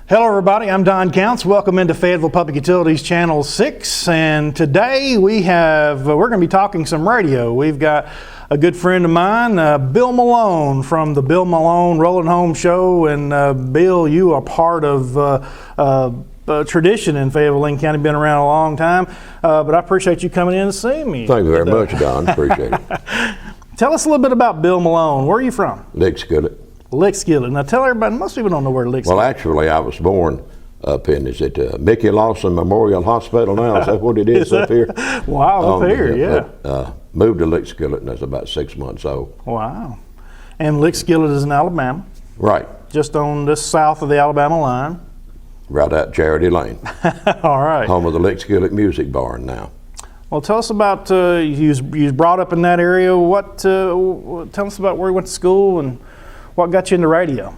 Hello everybody, I'm Don Counts. Welcome into Fayetteville Public Utilities Channel 6, and today we're going to be talking some radio. We've got a good friend of mine, Bill Malone from the Bill Malone Rolling Home Show, and Bill, you are part of tradition in Fayetteville, Lincoln County, been around a long time, but I appreciate you coming in and seeing me. Thank you very much, Don. Appreciate it. Tell us a little bit about Bill Malone. Where are you from? WIXC. WIXC. Now tell everybody, most people don't know where WIXC is. Well, actually, I was born up in, is it Mickey Lawson Memorial Hospital now? Is that what it is up here? Wow, up here, yeah. But, moved to WIXC and I was about 6 months old. Wow. And WIXC is in Alabama. Right. Just on the south of the Alabama line. Right out Charity Lane. All right. Home of the WIXC Music Barn now. Well, tell us about, you was brought up in that area. Tell us about where you went to school and what got you into radio?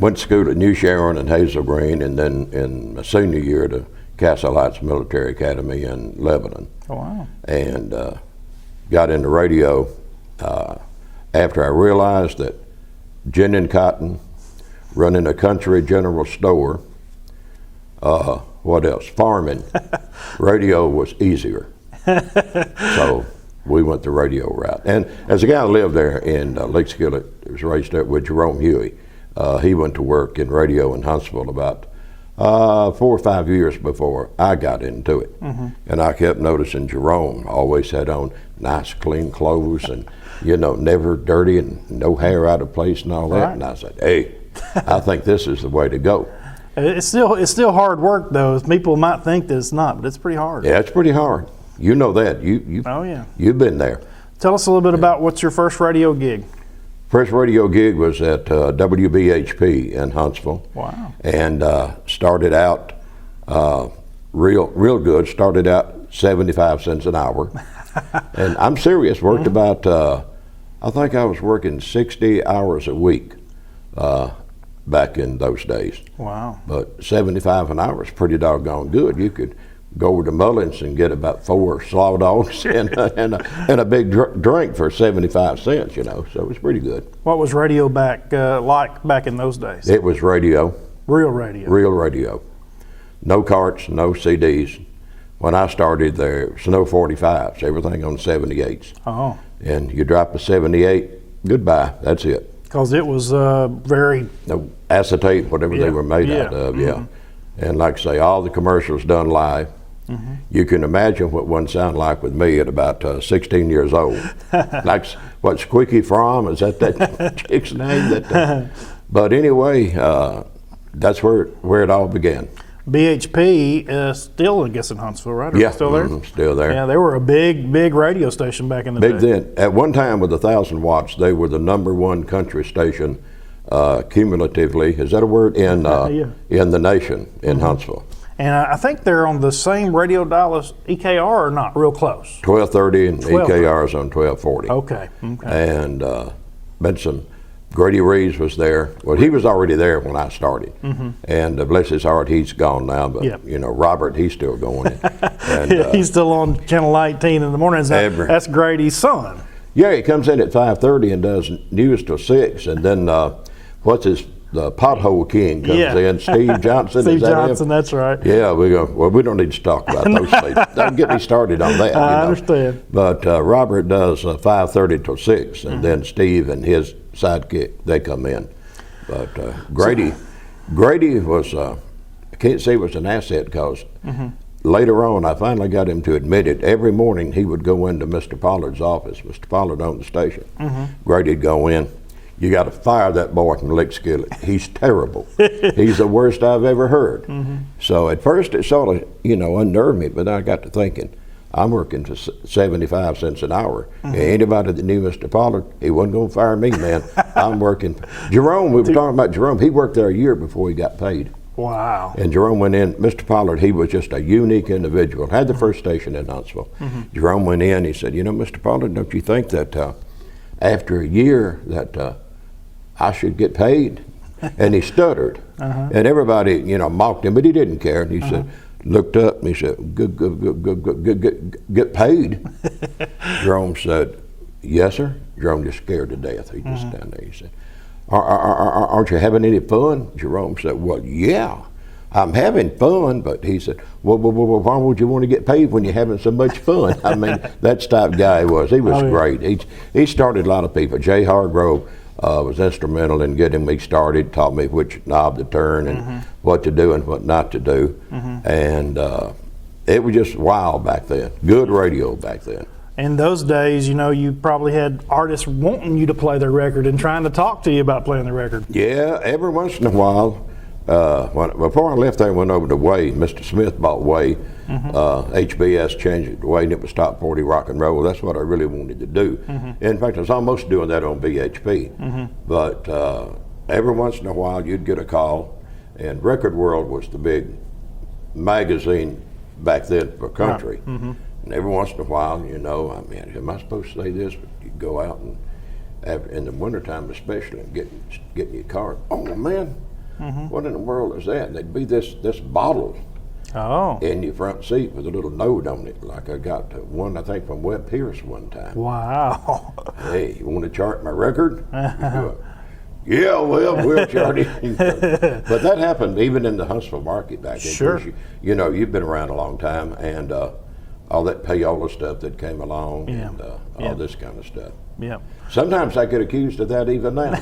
Went to school at New Sharon and Hazel Green, and then in my senior year to Castle Heights Military Academy in Lebanon. Oh, wow. And got into radio after I realized that gin and cotton, running a country general store, what else? Farming. Radio was easier. So we went the radio route. And as a guy who lived there in Lake Skillet, was raised up with Jerome Huey. He went to work in radio in Huntsville about 4 or 5 years before I got into it. Mm-hmm. And I kept noticing Jerome always had on nice clean clothes and, you know, never dirty and no hair out of place and all that. Right. And I said, hey, I think this is the way to go. It's still hard work though. People might think that it's not, but it's pretty hard. Yeah, it's pretty hard. You know that. Oh yeah. You've been there. Tell us a little bit about what's your first radio gig. First radio gig was at WBHP in Huntsville. Wow. And started out real good. Started out 75 cents an hour. And I'm serious, worked about, I think I was working 60 hours a week back in those days. Wow. But 75 an hour is pretty doggone good. You could go over to Mullins and get about 4 slaw dogs and a big drink for 75 cents, you know, so it was pretty good. What was radio like back in those days? It was radio. Real radio? Real radio. No carts, no CDs. When I started there, it was no 45s, everything on 78s. Oh. And you drop a 78, goodbye, that's it. Because it was very... No, acetate, whatever they were made out of, mm-hmm. And like I say, all the commercials done live. Mm-hmm. You can imagine what one sounded like with me at about 16 years old. Like what, Squeaky Fromm, is that chick's name? But anyway, that's where it all began. BHP still, I guess, in Huntsville, right? Yeah, still there? Still there. Yeah, they were a big radio station back in the day. Big then. At one time with 1,000 watts, they were the #1 country station cumulatively, is that a word, in the nation, in Huntsville. And I think they're on the same radio dial as EKR, or not, real close? 1230 and EKR is on 1240. Okay. And Benson, Grady Reeves was there. Well, he was already there when I started. Mm-hmm. And bless his heart, he's gone now, but you know, Robert, he's still going. And, he's still on Channel 19 in the mornings. That's Grady's son. Yeah, he comes in at 5:30 and does news till 6, and then the Pothole King comes in, Steve Johnson. Steve Johnson, that's right. Yeah, we go, well, we don't need to talk about those things. Don't get me started on that. I understand. But Robert does 5:30 till 6, and then Steve and his sidekick, they come in. But Grady was, I can't say was an asset because later on I finally got him to admit it. Every morning he would go into Mr. Pollard's office. Mr. Pollard owned the station. Grady'd go in. You got to fire that boy from Lake Skillet. He's terrible. He's the worst I've ever heard. So at first it sort of, you know, unnerved me, but then I got to thinking, I'm working for 75 cents an hour. Anybody that knew Mr. Pollard, he wasn't going to fire me, man. I'm working. Jerome, we were talking about Jerome. He worked there a year before he got paid. Wow. And Jerome went in, Mr. Pollard, he was just a unique individual. Had the first station in Huntsville. Jerome went in, he said, you know, Mr. Pollard, don't you think that after a year that I should get paid? And he stuttered. And everybody, you know, mocked him, but he didn't care. And he said, looked up and he said, get paid. Jerome said, yes, sir. Jerome just scared to death. He just down there. He said, Aren't you having any fun? Jerome said, well, yeah, I'm having fun. But he said, well, why would you want to get paid when you're having so much fun? I mean, that's the type of guy he was. He was great. He started a lot of people. Jay Hargrove was instrumental in getting me started, taught me which knob to turn and what to do and what not to do. And it was just wild back then. Good radio back then. In those days, you know, you probably had artists wanting you to play their record and trying to talk to you about playing the record. Yeah, every once in a while. Before I left there and went over to Way, Mr. Smith bought Way. HBS changed it to Way, and it was top 40 rock and roll. That's what I really wanted to do. In fact, I was almost doing that on BHP. But every once in a while, you'd get a call, and Record World was the big magazine back then for country. And every once in a while, you know, I mean, am I supposed to say this? But you'd go out and, in the wintertime especially, and getting your car. Oh, man, what in the world is that? And there'd be this bottle in your front seat with a little note on it, like I got one, I think, from Webb Pierce one time. Wow. Hey, you want to chart my record? Yeah, well, we'll chart it. But that happened even in the Huntsville market back then. Sure. You know, you've been around a long time, and all that payola stuff that came along, and all this kind of stuff. Yeah. Sometimes I get accused of that even now.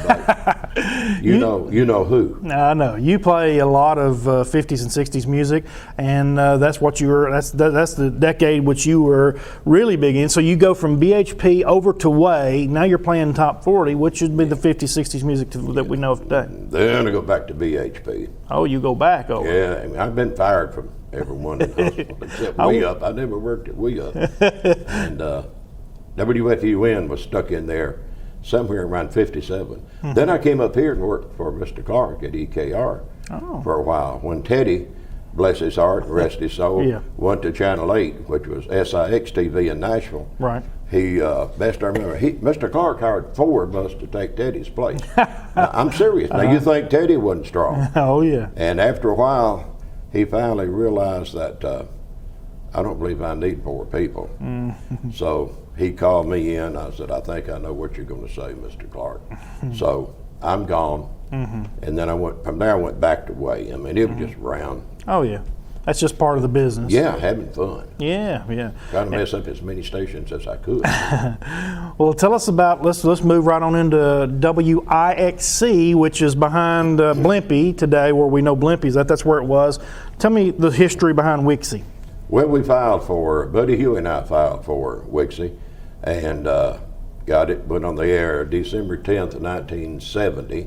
you know who? I know you play a lot of 50s and 60s music, and that's what you were. That's the decade which you were really big in. So you go from BHP over to Way. Now you're playing top 40, which would be the 50s, 60s music that we know of today. Then I go back to BHP. Oh, you go back over. Yeah, I mean, I've been fired from everyone in Huntsville except We Up. I never worked at We Up. And WFUN was stuck in there somewhere around 57. Then I came up here and worked for Mr. Clark at EKR for a while. When Teddy, bless his heart and rest his soul, went to Channel 8, which was SIX TV in Nashville. Right. He, best I remember, Mr. Clark hired 4 of us to take Teddy's place. Now, I'm serious. Now, you think Teddy wasn't strong. Oh, yeah. And after a while, he finally realized that I don't believe I need 4 people. So he called me in. I said, I think I know what you're going to say, Mr. Clark. So I'm gone. And then from there I went back to Way. I mean, it was just round. Oh, yeah. That's just part of the business. Yeah, having fun. Yeah, yeah. Trying to mess up as many stations as I could. Well, tell us about, let's move right on into WIXC, which is behind Blimpie today, where we know Blimpie's. That's where it was. Tell me the history behind WIXC. Well, Buddy Huey and I filed for WIXC, and got it put on the air December 10th, 1970,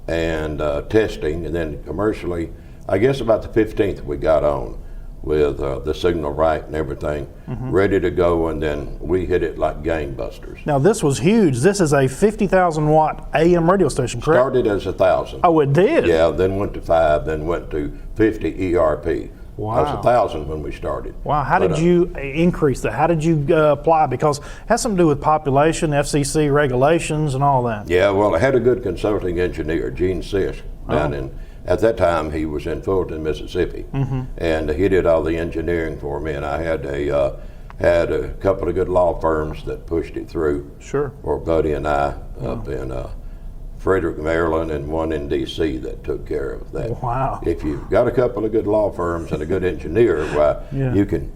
and testing, and then commercially, I guess about the 15th we got on with the signal right and everything, ready to go, and then we hit it like gangbusters. Now this was huge. This is a 50,000 watt AM radio station, correct? Started as 1,000. Oh, it did? Yeah, then went to 5, then went to 50 ERP. Wow. I was 1,000 when we started. Wow, how did you increase that? How did you apply? Because it has something to do with population, FCC regulations, and all that. Yeah, well, I had a good consulting engineer, Gene Sish, down in, at that time he was in Fulton, Mississippi, and he did all the engineering for me, and I had a couple of good law firms that pushed it through. Sure. For Buddy and I up in Frederick, Maryland, and one in D.C. that took care of that. Wow. If you've got a couple of good law firms and a good engineer, why, you can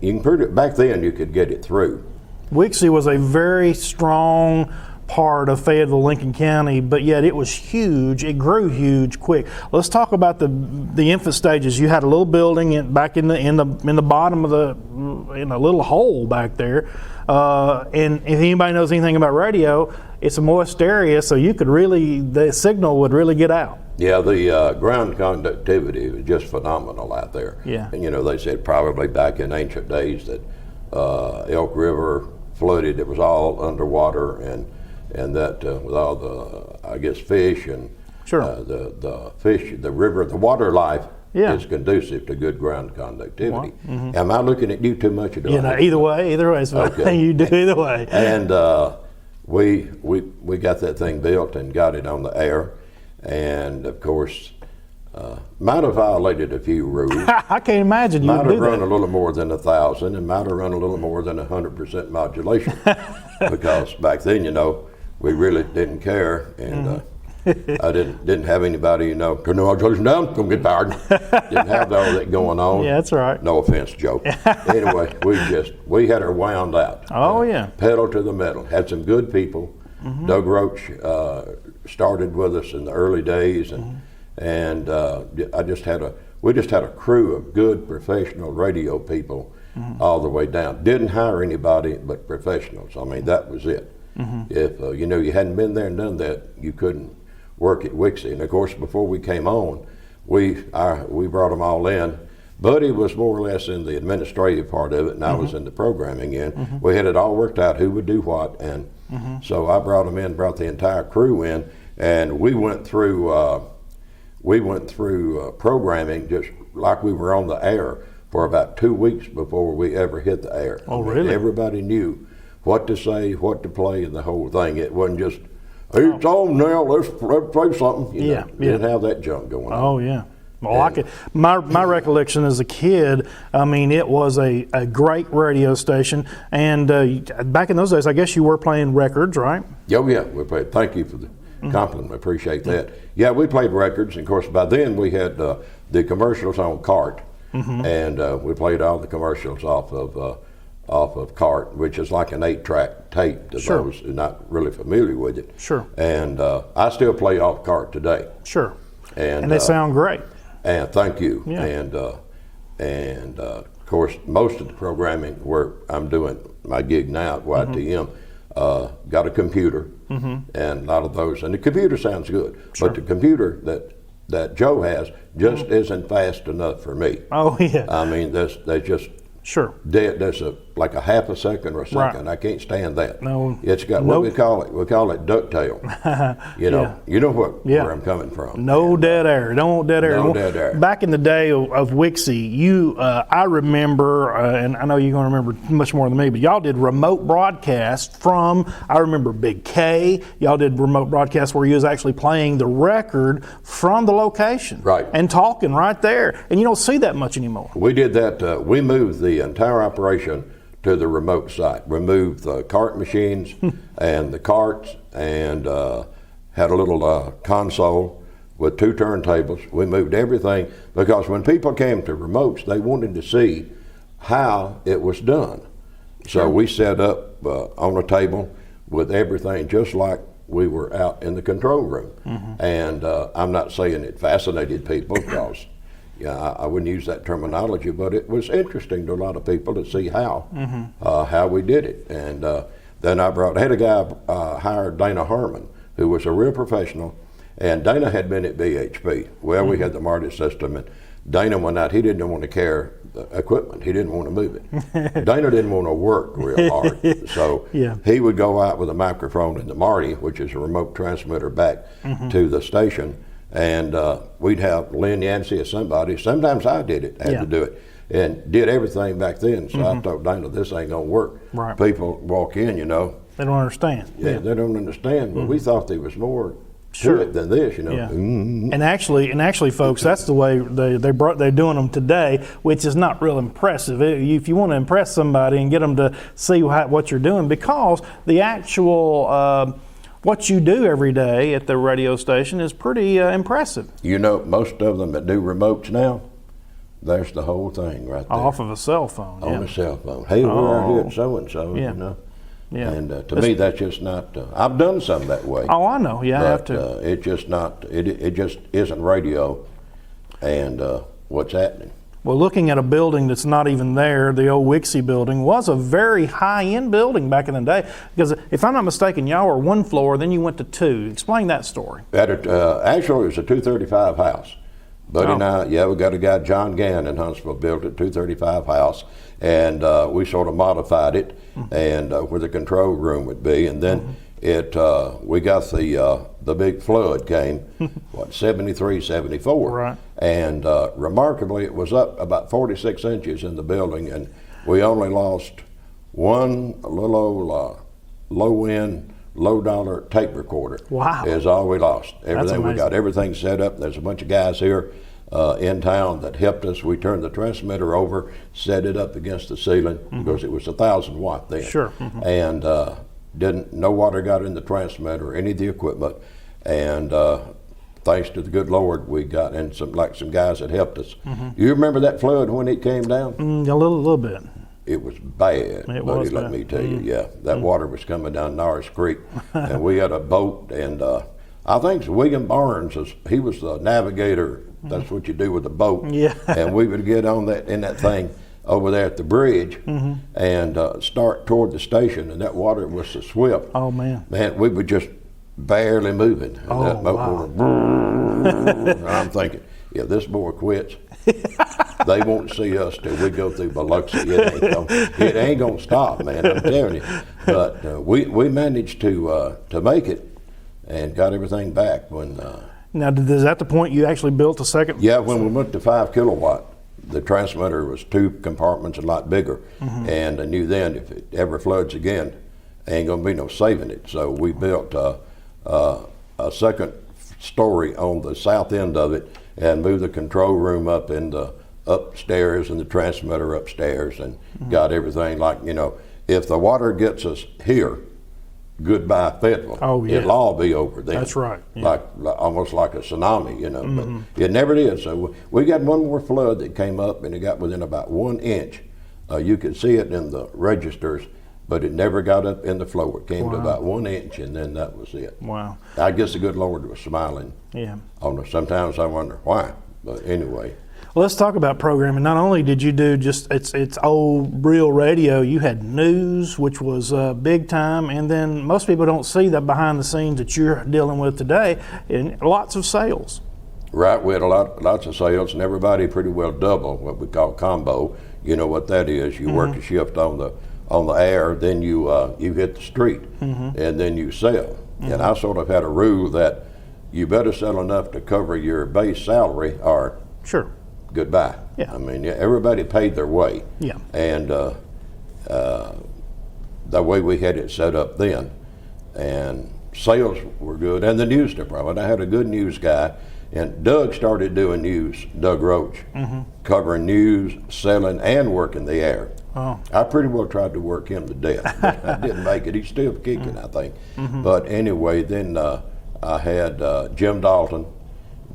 back then you could get it through. WIXC was a very strong part of Fayetteville, Lincoln County, but yet it was huge. It grew huge quick. Let's talk about the infant stages. You had a little building back in the bottom of in a little hole back there. And if anybody knows anything about radio, it's a moist area, so the signal would really get out. Yeah, the ground conductivity was just phenomenal out there. Yeah. And they said probably back in ancient days that Elk River flooded, it was all underwater, and that with all the, I guess, fish and the fish, the river, the water life is conducive to good ground conductivity. Am I looking at you too much? Either way, so okay. You do either way. And we got that thing built and got it on the air, and of course, might have violated a few rules. I can't imagine you might would have do run that. a little more than 1,000, and might have run a little more than 100% modulation, because back then, we really didn't care, and I didn't have anybody, turn the noise down, gonna get fired. Didn't have all that going on. Yeah, that's right. No offense, Joe. Anyway, we had her wound out. Oh, yeah. Pedal to the metal. Had some good people. Doug Roach started with us in the early days, and we just had a crew of good professional radio people all the way down. Didn't hire anybody but professionals. I mean, that was it. If you hadn't been there and done that, you couldn't work at WIXC. And of course, before we came on, we brought them all in. Buddy was more or less in the administrative part of it, and I was in the programming end. We had it all worked out who would do what, and so I brought them in, brought the entire crew in, and we went through programming just like we were on the air for about 2 weeks before we ever hit the air. Oh, really? Everybody knew what to say, what to play, and the whole thing. It wasn't just, hey, it's on now, let's play something. You didn't have that junk going on. Oh, yeah. Well, my recollection as a kid, I mean, it was a great radio station. And back in those days, I guess you were playing records, right? Oh, yeah. We played. Thank you for the compliment. I appreciate that. Yeah, we played records. And of course, by then we had the commercials on CART. And we played all the commercials off of CART, which is like an 8-track tape to those who are not really familiar with it. Sure. And I still play off CART today. Sure. And they sound great. And thank you. Yeah. And of course, most of the programming where I'm doing my gig now at WYTM, got a computer and a lot of those. And the computer sounds good, but the computer that Joe has just isn't fast enough for me. Oh, yeah. I mean, they just dead. There's like a half a second or a second. Right. I can't stand that. No, it's got what we call it. We call it ducktail. You know where I'm coming from. No dead air. Don't want dead air. No dead air. Back in the day of WIXC, I remember, and I know you're going to remember much more than me, but y'all did remote broadcast from. I remember Big K. Y'all did remote broadcast where you was actually playing the record from the location, right, and talking right there. And you don't see that much anymore. We did that. We moved the entire operation to the remote site. We moved the cart machines and the carts, and had a little console with 2 turntables. We moved everything because when people came to remotes, they wanted to see how it was done. So we set up on a table with everything just like we were out in the control room. And I'm not saying it fascinated people because I wouldn't use that terminology, but it was interesting to a lot of people to see how we did it. And then I had a guy hired Dana Harmon, who was a real professional, and Dana had been at BHP. Well, we had the Marty system, and Dana went out. He didn't want to carry the equipment. He didn't want to move it. Dana didn't want to work real hard, so he would go out with a microphone in the Marty, which is a remote transmitter, back to the station. And we'd have Lynn Yancey or somebody. Sometimes I did it, had to do it, and did everything back then. So I told Dana, this ain't gonna work. Right. People walk in, they don't understand. Yeah, they don't understand. But we thought there was more to it than this, Yeah. And actually, folks, that's the way they're doing them today, which is not real impressive. If you want to impress somebody and get them to see what you're doing, because the actual what you do every day at the radio station is pretty impressive. Most of them that do remotes now, there's the whole thing right there. Off of a cell phone. On a cell phone. Hey, we're out here at so-and-so, Yeah. And to me, that's just not, I've done some that way. Oh, I know. Yeah, I have to. It's just not, it just isn't radio and what's happening. Well, looking at a building that's not even there, the old WIXC building was a very high-end building back in the day. Because if I'm not mistaken, y'all were 1 floor, then you went to 2. Explain that story. Actually, it was a 235 house. Buddy and I, we got a guy, John Gann in Huntsville, built a 235 house, and we sort of modified it, and where the control room would be, and then we got the big flood came, 73, 74. Right. And remarkably, it was up about 46 inches in the building, and we only lost one little old low-end, low-dollar tape recorder. Wow. Is all we lost. Everything, we got everything set up. There's a bunch of guys here in town that helped us. We turned the transmitter over, set it up against the ceiling, because it was 1,000 watt then. Sure. And no water got in the transmitter or any of the equipment. and thanks to the good Lord, we got in some guys that helped us. You remember that flood when it came down? A little bit. It was bad, It buddy, was let bad. me tell you. Yeah, that water was coming down Norris Creek, and we had a boat, and I think William Barnes, he was the navigator. That's what you do with the boat. Yeah. And we would get on that thing over there at the bridge and start toward the station, and that water was so swift. Oh, man. Man, we were just barely moving. And that boat was, and I'm thinking, if this boy quits, they won't see us till we go through Biloxi. It ain't gonna stop, man. I'm telling you. But we managed to make it and got everything back when. Now, is that the point you actually built a second? Yeah, when we went to 5 kilowatt, the transmitter was 2 compartments, a lot bigger, and I knew then if it ever floods again, ain't gonna be no saving it. So we built a second story on the south end of it and moved the control room up in the upstairs and the transmitter upstairs, and got everything like, if the water gets us here, goodbye Fayetteville. Oh, yeah. It'll all be over then. That's right. Yeah. Like almost like a tsunami, but it never did. So we got one more flood that came up, and it got within about 1 inch. You could see it in the registers, but it never got up in the flow. It came to about 1 inch, and then that was it. Wow. I guess the good Lord was smiling. Yeah. On us. Sometimes I wonder why, but anyway. Well, let's talk about programming. Not only did you do just it's old real radio, you had news, which was big time, and then most people don't see that behind the scenes that you're dealing with today, and lots of sales. Right, we had lots of sales, and everybody pretty well double what we call combo. You know what that is? You work a shift on the air, then you hit the street, and then you sell. And I sort of had a rule that you better sell enough to cover your base salary, or Sure. goodbye. Yeah. I mean, everybody paid their way. Yeah. And the way we had it set up then, and sales were good, and the news department. I had a good news guy, and Doug started doing news. Doug Roach, covering news, selling, and working the air. Oh. I pretty well tried to work him to death, but I didn't make it. He's still kicking, I think. But anyway, then I had Jim Dalton.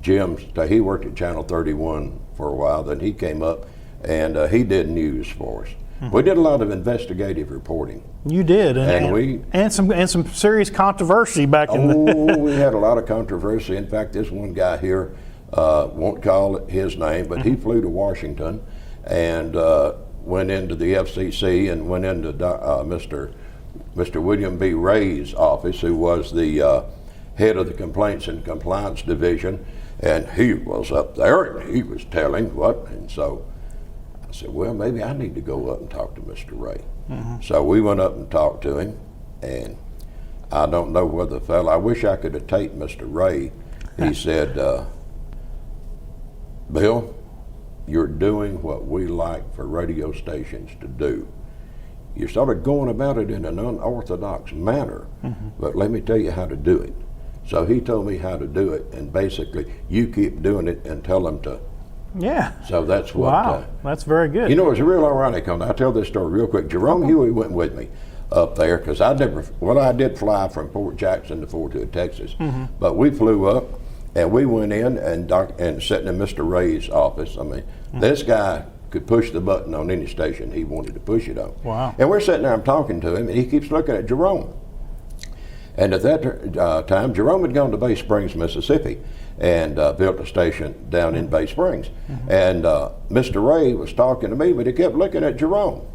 He worked at Channel 31 for a while. Then he came up, and he did news for us. We did a lot of investigative reporting. You did, and some serious controversy back in the. We had a lot of controversy. In fact, this one guy here, won't call it his name, but he flew to Washington and went into the FCC and went into Mr. William B. Ray's office, who was the head of the Complaints and Compliance Division, and he was up there and he was telling what, and so I said, well, maybe I need to go up and talk to Mr. Ray. So we went up and talked to him, and I don't know whether the fellow, I wish I could have taped Mr. Ray. He said, Bill, you're doing what we like for radio stations to do. You started going about it in an unorthodox manner, but let me tell you how to do it. So he told me how to do it, and basically, you keep doing it and tell them to. Yeah. So that's what. Wow, that's very good. You know, it's real ironic. I'll tell this story real quick. Jerome Huey went with me up there because I did fly from Fort Jackson to Fort Hood, Texas, but we flew up and we went in and sat in Mr. Ray's office. I mean, this guy could push the button on any station he wanted to push it on. Wow. And we're sitting there, I'm talking to him, and he keeps looking at Jerome. And at that time, Jerome had gone to Bay Springs, Mississippi, and built a station down in Bay Springs. And Mr. Ray was talking to me, but he kept looking at Jerome.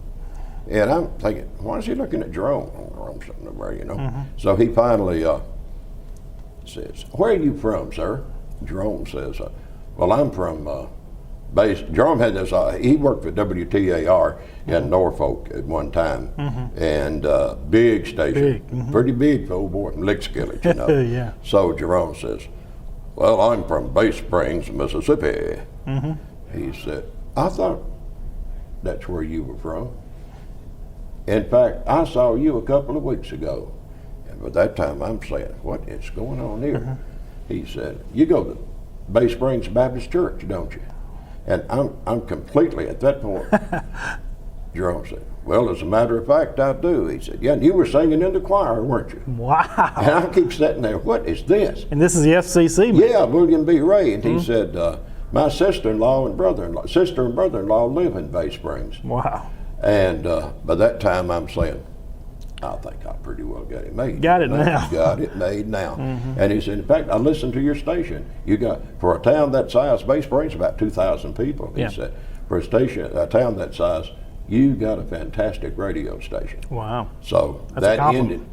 And I'm thinking, why is he looking at Jerome? Jerome's sitting over there, you know. So he finally says, where are you from, sir? Jerome says, well, I'm from Jerome had this, he worked for WTAR in Norfolk at one time, and big station, pretty big for old boy from Lickskillet, you know. Yeah. So Jerome says, well, I'm from Bay Springs, Mississippi. He said, I thought that's where you were from. In fact, I saw you a couple of weeks ago. And by that time, I'm saying, what is going on here? He said, you go to Bay Springs Baptist Church, don't you? And I'm completely, at that point, Jerome said, well, as a matter of fact, I do. He said, yeah, and you were singing in the choir, weren't you? Wow. And I keep sitting there, what is this? And this is the FCC man. Yeah, William B. Ray. And he said, my sister-in-law and brother-in-law live in Bay Springs. Wow. And by that time, I'm saying, I think I pretty well got it made. Got it now. Got it made now. And he said, in fact, I listened to your station. You got, for a town that size, Bay Springs, about 2,000 people. He said, for a town that size, you got a fantastic radio station. Wow. So That's that ended.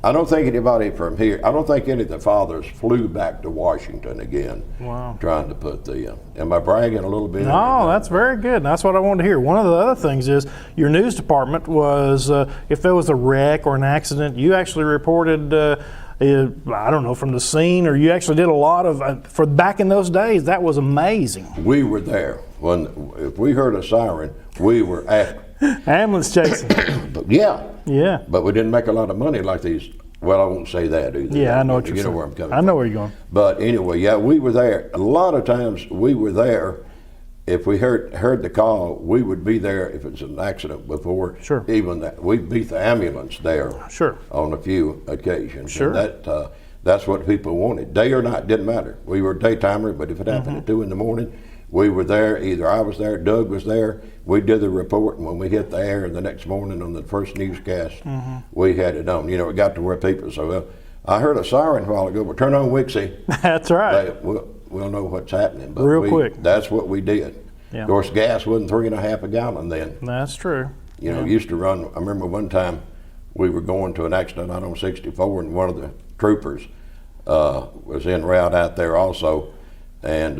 I don't think anybody from here, I don't think any of the fathers flew back to Washington again. Wow. Trying to put the, am I bragging a little bit? No, that's very good. That's what I wanted to hear. One of the other things is your news department was, if there was a wreck or an accident, you actually reported, I don't know, from the scene, or you actually did a lot of, for back in those days, that was amazing. We were there. If we heard a siren, we were after. Ambulance chasing. But yeah. Yeah. But we didn't make a lot of money like these. Well, I won't say that either. Yeah, I know what you're saying. You know where I'm coming from. I know where you're going. But anyway, yeah, we were there. A lot of times we were there. If we heard the call, we would be there if it's an accident before. Sure. Even that, we'd beat the ambulance there. Sure. On a few occasions. Sure. And that's what people wanted. Day or night, didn't matter. We were a daytimer, but if it happened at 2 in the morning, we were there. Either I was there, Doug was there. We did the report, and when we hit the air the next morning on the first newscast, we had it on. You know, it got to where people said, well, I heard a siren a while ago, but turn on WIXC. That's right. We'll know what's happening. But Real quick. That's what we did. Yeah. Of course, gas wasn't 3.5 a gallon then. That's true. You know, used to run. I remember one time we were going to an accident out on 64, and one of the troopers was en route out there also, and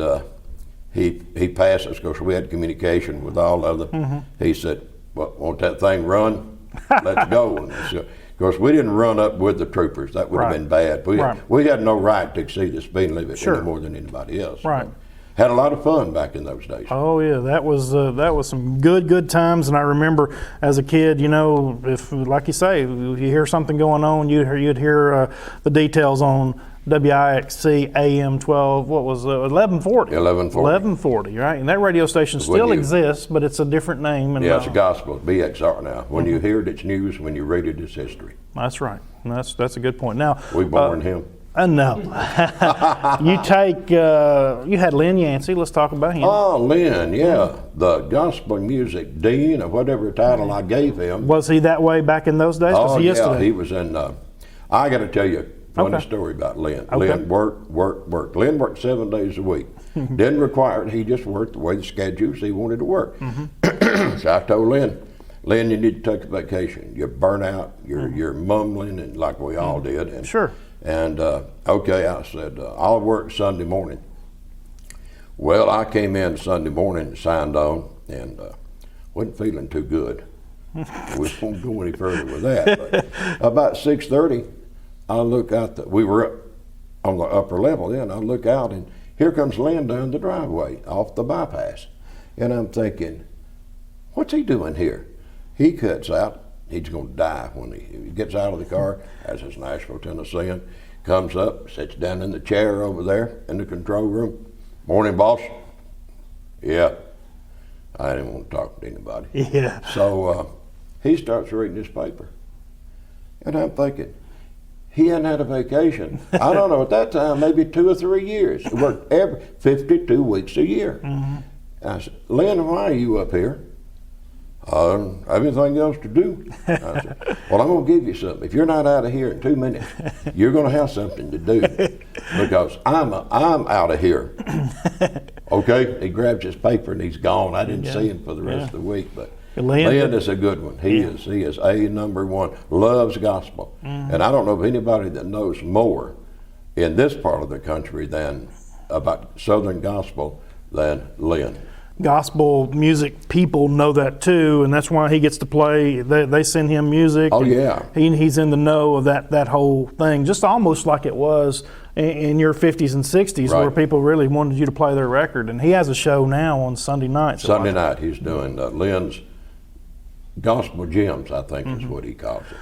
he passed us because we had communication with all of them. He said, well, won't that thing run? Let's go. And so, of course, we didn't run up with the troopers. That would have been bad. We had no right to exceed the speed limit any more than anybody else. Right. But had a lot of fun back in those days. Oh yeah, that was some good times. And I remember as a kid, you know, if like you say, if you hear something going on, you'd hear the details on WIXC AM 12. What was 1140? 1140, right? And that radio station still exists, but it's a different name. And, yeah, it's a gospel, BXR now. When you hear it, it's news. When you read it, it's history. That's right. And that's a good point. Now we born him. No. You had Lynn Yancey. Let's talk about him. Oh, Lynn, yeah. The gospel music dean or whatever title I gave him. Was he that way back in those days? Oh, yeah. He was in, I got to tell you a funny story about Lynn. Okay. Lynn worked. Lynn worked 7 days a week. Didn't require it. He just worked the way the schedules he wanted to work. So I told Lynn, you need to take a vacation. You're burnt out. You're mumbling, and like we all did. And, sure. And okay, I said, I'll work Sunday morning. Well, I came in Sunday morning and signed on, and wasn't feeling too good. We won't go any further with that. But about 6:30, I look out. We were up on the upper level then. I look out, and here comes Lynn down the driveway off the bypass. And I'm thinking, what's he doing here? He cuts out. He's going to die when he gets out of the car, as his Nashville, Tennessean, comes up, sits down in the chair over there in the control room. Morning, boss. Yeah. I didn't want to talk to anybody. Yeah. So he starts reading his paper. And I'm thinking, he hadn't had a vacation. I don't know, at that time, maybe 2 or 3 years. He worked 52 weeks a year. I said, Lynn, why are you up here? I don't have anything else to do. I said, well, I'm going to give you something. If you're not out of here in 2 minutes, you're going to have something to do because I'm out of here. Okay? He grabs his paper and he's gone. I didn't see him for the rest of the week, but Lynn is a good one. He is a number one. Loves gospel. And I don't know of anybody that knows more in this part of the country than about Southern gospel than Lynn. Gospel music people know that too, and that's why he gets to play. They send him music. Oh yeah, he's in the know of that whole thing, just almost like it was in your 50s and 60s, where people really wanted you to play their record. And he has a show now on Sunday nights. Sunday night he's doing Lynn's Gospel Gems, I think is what he calls it.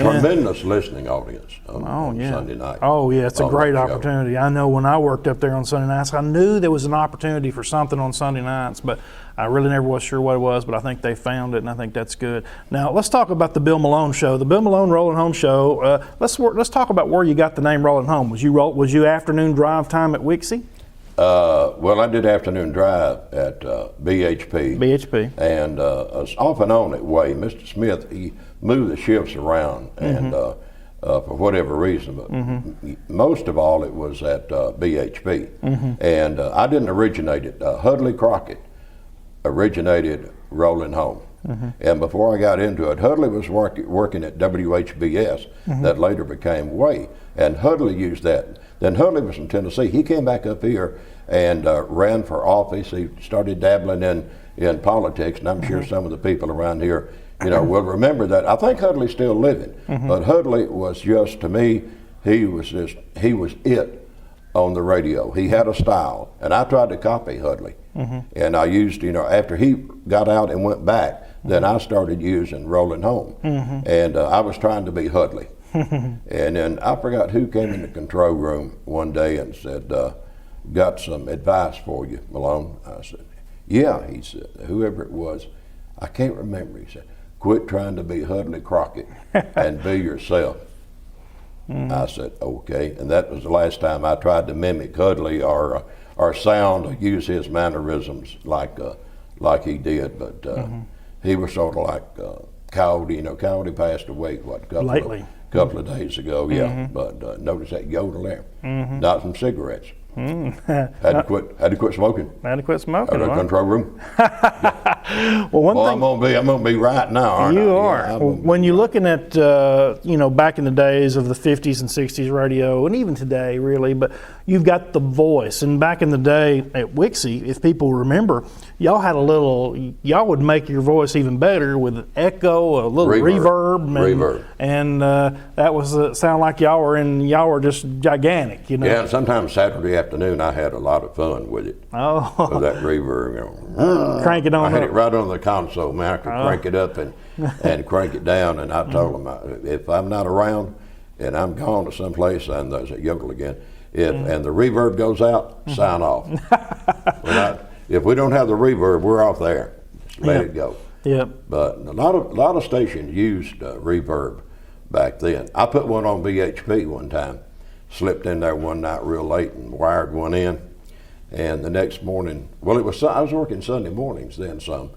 Tremendous listening audience on Sunday night. Oh, yeah, it's a great that show. opportunity. I know when I worked up there on Sunday nights, I knew there was an opportunity for something on Sunday nights, but I really never was sure what it was, but I think they found it, and I think that's good. Now, let's talk about the Bill Malone show. The Bill Malone Rolling Home show, let's talk about where you got the name Rolling Home. Was you afternoon drive time at WIXC? Well, I did afternoon drive at BHP. BHP. And off and on that way, Mr. Smith, he moved the shifts around, and for whatever reason, but most of all, it was at BHP. And I didn't originate it. Hudley Crockett originated Rolling Home. And before I got into it, Hudley was working at WHBS, that later became Way, and Hudley used that. Then Hudley was from Tennessee. He came back up here and ran for office. He started dabbling in politics, and I'm sure some of the people around here, will remember that. I think Hudley's still living, but Hudley was just, to me, he was it on the radio. He had a style, and I tried to copy Hudley. And I used, after he got out and went back, then I started using Rolling Home. And I was trying to be Hudley. And then I forgot who came in the control room one day and said, got some advice for you, Malone. I said, yeah, he said, whoever it was, I can't remember. He said, quit trying to be Hudley Crockett and be yourself. I said, okay. And that was the last time I tried to mimic Hudley or sound or use his mannerisms like he did. But he was sort of like Coyote. Coyote passed away, couple of days ago, but notice that yodel there. Not some cigarettes. Had to quit smoking. Had to quit smoking. Out of the control room. Well, one thing I'm gonna be right now, aren't I? You are. Yeah, when you're looking at back in the days of the 50s and 60s radio, and even today, really, but you've got the voice. And back in the day at WIXC, if people remember, y'all would make your voice even better with echo, a little reverb. And that was sound like y'all were just gigantic, Yeah, and sometimes Saturday afternoon I had a lot of fun with it. Oh. With that reverb, Crank it on. I had it right on the console, man. I could crank it up and crank it down. And I told them, if I'm not around and I'm gone to someplace, and there's a yokel again, and the reverb goes out, sign off. If we don't have the reverb, we're off there. Just let it go. Yep. But a lot of stations used reverb back then. I put one on BHP one time, slipped in there one night real late and wired one in. And the next morning, I was working Sunday mornings then some,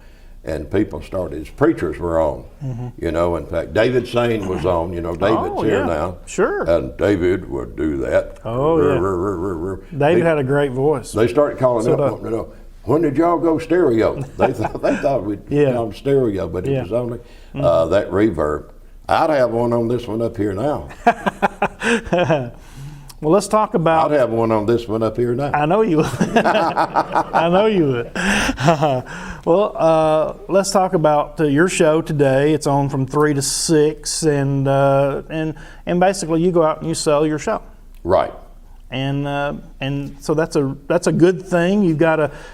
and people started, preachers were on, in fact, David Sane was on, David's here now. Sure. And David would do that. Oh, yeah. David had a great voice. They started calling up, wanting to know, when did y'all go stereo? They thought we'd gone stereo, but it was only that reverb. I'd have one on this one up here now. Well, let's talk about... I'd have one on this one up here now. I know you would. I know you would. Well, let's talk about your show today. It's on from 3 to 6, and basically you go out and you sell your show. Right. And so that's a good thing.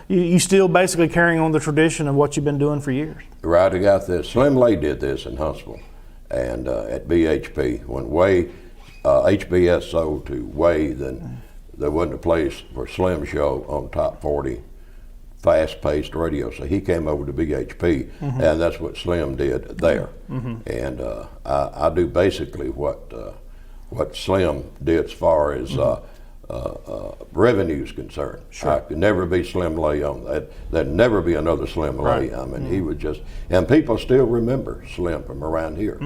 You still basically carrying on the tradition of what you've been doing for years. Right. I got this. Slim Lay did this in Huntsville, and at BHP when Way. HBS sold to Way, then there wasn't a place for Slim show on top 40 fast-paced radio, so he came over to BHP, and that's what Slim did there. And I do basically what Slim did as far as revenue is concerned. Sure. I could never be Slim Lay on that. There'd never be another Slim Lay. Right. I mean, he would just, and people still remember Slim from around here.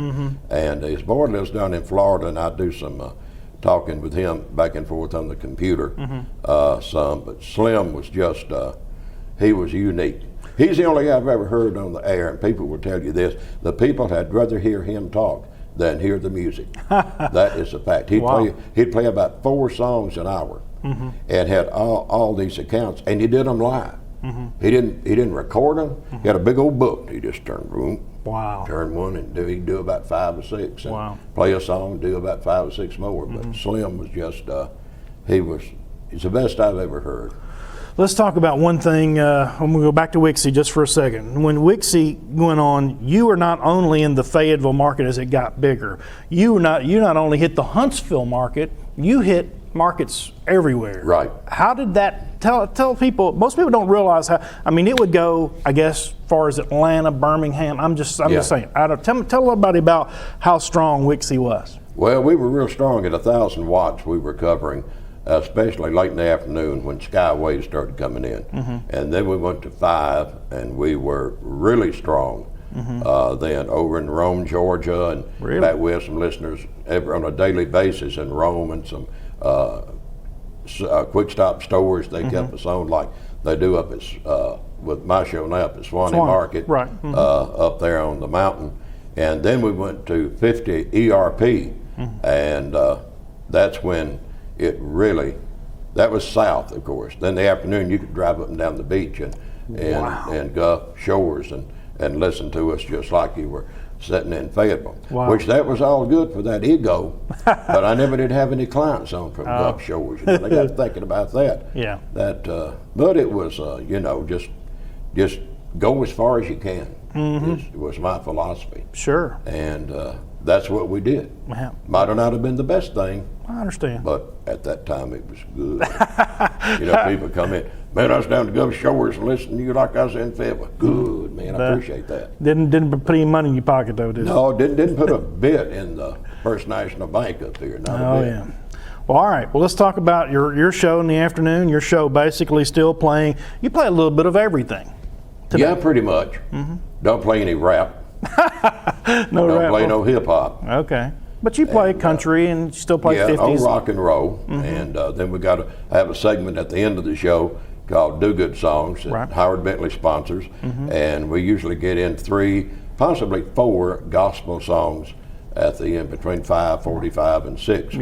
And his boy lives down in Florida, and I do some talking with him back and forth on the computer some. But Slim was just, he was unique. He's the only guy I've ever heard on the air, and people will tell you this, the people had rather hear him talk than hear the music. That is a fact. He'd play about 4 songs an hour, and had all these accounts, and he did them live. He didn't record them. He had a big old book. He just turned room. Wow. Turn one and he'd do about 5 or 6, and play a song, do about 5 or 6 more. But Slim was just he's the best I've ever heard. Let's talk about one thing. I'm going to go back to WIXC just for a second. When WIXC went on, you were not only in the Fayetteville market as it got bigger. You not only hit the Huntsville market, you hit markets everywhere. Right. How did that, tell people, most people don't realize how, I mean, it would go, I guess, as far as Atlanta, Birmingham. I'm just saying. Tell everybody about how strong WIXC was. Well, we were real strong at 1,000 watts we were covering, especially late in the afternoon when Skywaves started coming in. And then we went to 5, and we were really strong then over in Rome, Georgia, and back with some listeners on a daily basis in Rome, and some quick stop stores they kept us on, like they do up at, with my show now up at Swanee Market, right. Up there on the mountain. And then we went to 50 ERP, and that's when it really, that was south, of course. Then the afternoon you could drive up and down the beach and Gulf Shores and listen to us just like you were sitting in Fayetteville. Which that was all good for that ego, but I never did have any clients on from Gulf Shores. They got thinking about that. Yeah. But it was, just go as far as you can. It was my philosophy. Sure. And that's what we did. Wow. Might not have been the best thing. I understand. But at that time it was good. People come in, man, I was down to Gulf Shores and listening to you like I was in Fayetteville. Good, man, I appreciate that. Didn't put any money in your pocket though, did it? No, didn't put a bit in the First National Bank up here, not a bit. Yeah. Well, all right. Well, let's talk about your show in the afternoon. Your show basically still playing. You play a little bit of everything today. Yeah, pretty much. Don't play any rap. Don't play no hip hop. Okay. But you play country and you still play 50s. Old rock and roll. And then we got to have a segment at the end of the show called Do Good Songs that Howard Bentley sponsors. And we usually get in 3, possibly 4 gospel songs at the end, between 5:45 and 6.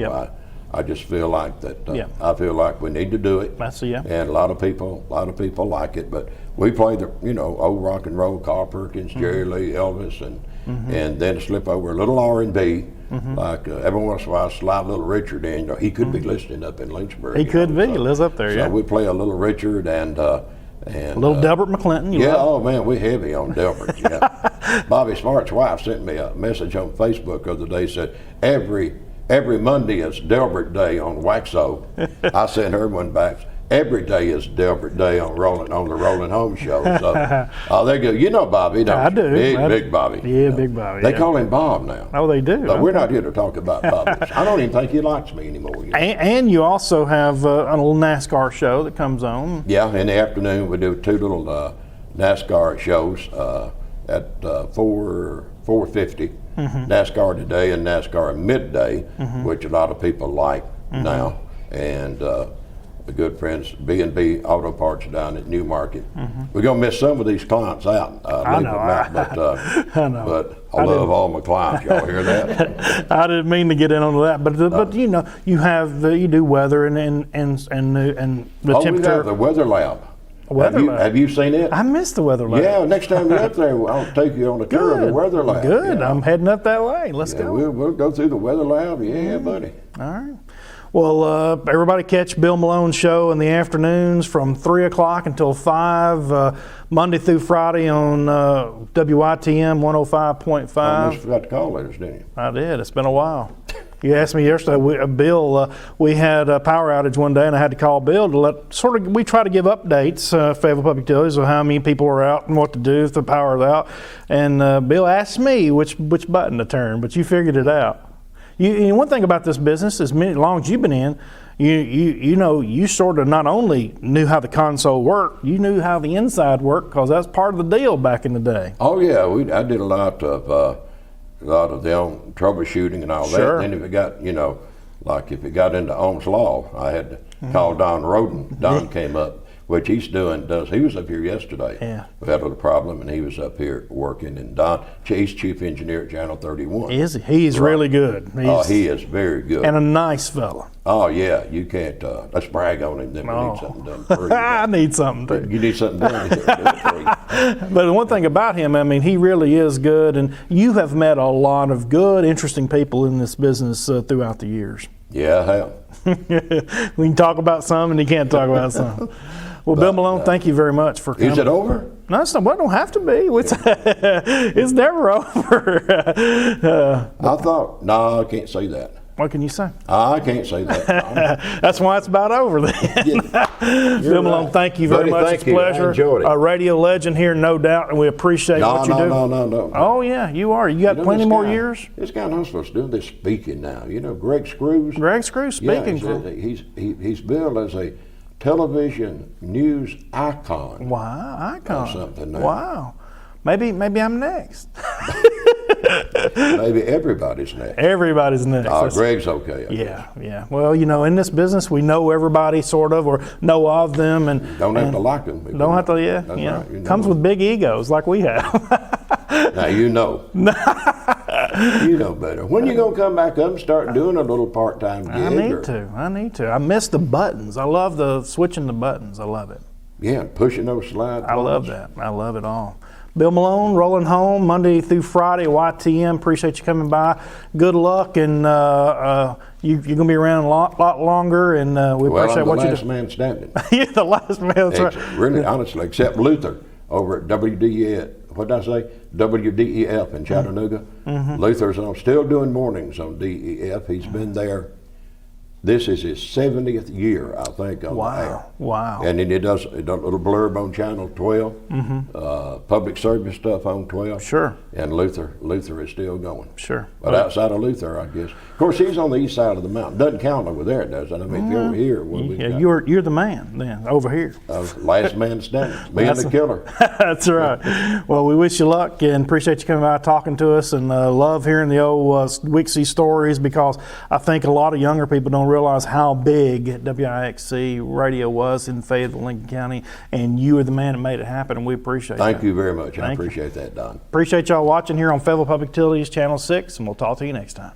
I just feel like that. I feel like we need to do it. And a lot of people like it. But we play the old rock and roll, Carl Perkins, Jerry Lee, Elvis, and then slip over a little R&B. Like every once in a while, slide Little Richard in. He could be listening up in Lynchburg. He could be. He lives up there. So we play a Little Richard and a little Delbert McClinton. Oh man, we're heavy on Delbert. Bobby Smart's wife sent me a message on Facebook the other day. Said every Monday is Delbert Day on WIXC. I sent her one back. Every day is Delbert Day on the Rolling Home Show. So there you go. You know Bobby, don't you? I do. Big Bobby. Yeah, Big Bobby. They call him Bob now. Oh, they do. But we're not here to talk about Bobby. I don't even think he likes me anymore. And you also have a little NASCAR show that comes on. Yeah, in the afternoon we do 2 little NASCAR shows at 4:50. NASCAR Today and NASCAR Midday, which a lot of people like now. And the good friends B&B Auto Parts down at Newmarket. We're gonna miss some of these clients out. I know. I know. But I love all my clients. Y'all hear that? I didn't mean to get in on that, but you have you do weather and the temperature. We have the Weather Lab. Have you seen it? I missed the Weather Lab. Yeah, next time you're up there, I'll take you on a tour of the Weather Lab. Good. I'm heading up that way. Let's go. We'll go through the Weather Lab. Yeah, buddy. All right. Well, everybody catch Bill Malone's show in the afternoons from 3 o'clock until 5, Monday through Friday on WYTM 105.5. I almost forgot to call letters, didn't you? I did. It's been a while. You asked me yesterday, Bill, we had a power outage one day and I had to call Bill to we try to give updates, Fayetteville Public Utilities, of how many people are out and what to do if the power is out. And Bill asked me which button to turn, but you figured it out. One thing about this business, as long as you've been in, you sort of not only knew how the console worked, you knew how the inside worked because that's part of the deal back in the day. Oh yeah, I did a lot of the own troubleshooting and all that. And then if it got, like if it got into Ohm's Law, I had to call Don Roden. Don came up, which he was up here yesterday. Yeah. We had a little problem and he was up here working, and Don, he's chief engineer at Channel 31. Is he? He's really good. He is very good. And a nice fella. Oh yeah, you can't, let's brag on him, then we need something done for you. I need something too. You need something done, he'll do it for you. But the one thing about him, I mean, he really is good, and you have met a lot of good, interesting people in this business throughout the years. Yeah, I have. We can talk about some and you can't talk about some. Well, Bill Malone, thank you very much for coming. Is it over? No, it's not, well, it don't have to be. It's never over. I thought, no, I can't say that. What can you say? I can't say that. That's why it's about over then. Bill Malone, thank you very Buddy, much. thank It's a you. I pleasure. enjoyed it. A radio legend here, no doubt, and we appreciate what you do. No. Oh, yeah, you are. You got plenty more years. This guy knows what's doing this speaking now. You know, Greg Screws. Greg Screws speaking. He's billed as a television news icon. Wow, icon. Or something now. Wow. Maybe I'm next. Maybe everybody's next. Everybody's next. Greg's okay. I guess. Yeah. Well, you know, in this business, we know everybody sort of, or know of them, and Don't have to like them. don't have to. Yeah, That's yeah. right. You know Comes them. with big egos, like we have. Now you know. You know better. When you gonna come back up and start doing a little part-time gig? I need to. I miss the buttons. I love the switching the buttons. I love it. Yeah, pushing those slides. I love that. I love it all. Bill Malone, rolling home Monday through Friday, YTM. Appreciate you coming by. Good luck, and you're going to be around a lot longer, and we appreciate what you do. I'm the last man standing. You're the last man. That's right. Really, honestly, except Luther over at what did I say? WDEF in Chattanooga. Luther's still doing mornings on DEF. He's been there. This is his 70th year, I think, on the air. Wow. And then he does a little blurb on Channel 12, public service stuff on 12. Sure. And Luther is still going. Sure. But outside of Luther, I guess. Of course, he's on the east side of the mountain. Doesn't count over there, does it? I mean, if you're over here, You're the man then, over here. Last man standing. Me and the killer. That's right. Well, we wish you luck and appreciate you coming by talking to us, and love hearing the old WIXC stories, because I think a lot of younger people don't realize how big WIXC radio was in Fayetteville, Lincoln County, and you are the man that made it happen, and we appreciate Thank that. you very much. I appreciate that, Don. Appreciate y'all watching here on Fayetteville Public Utilities Channel 6, and we'll talk to you next time.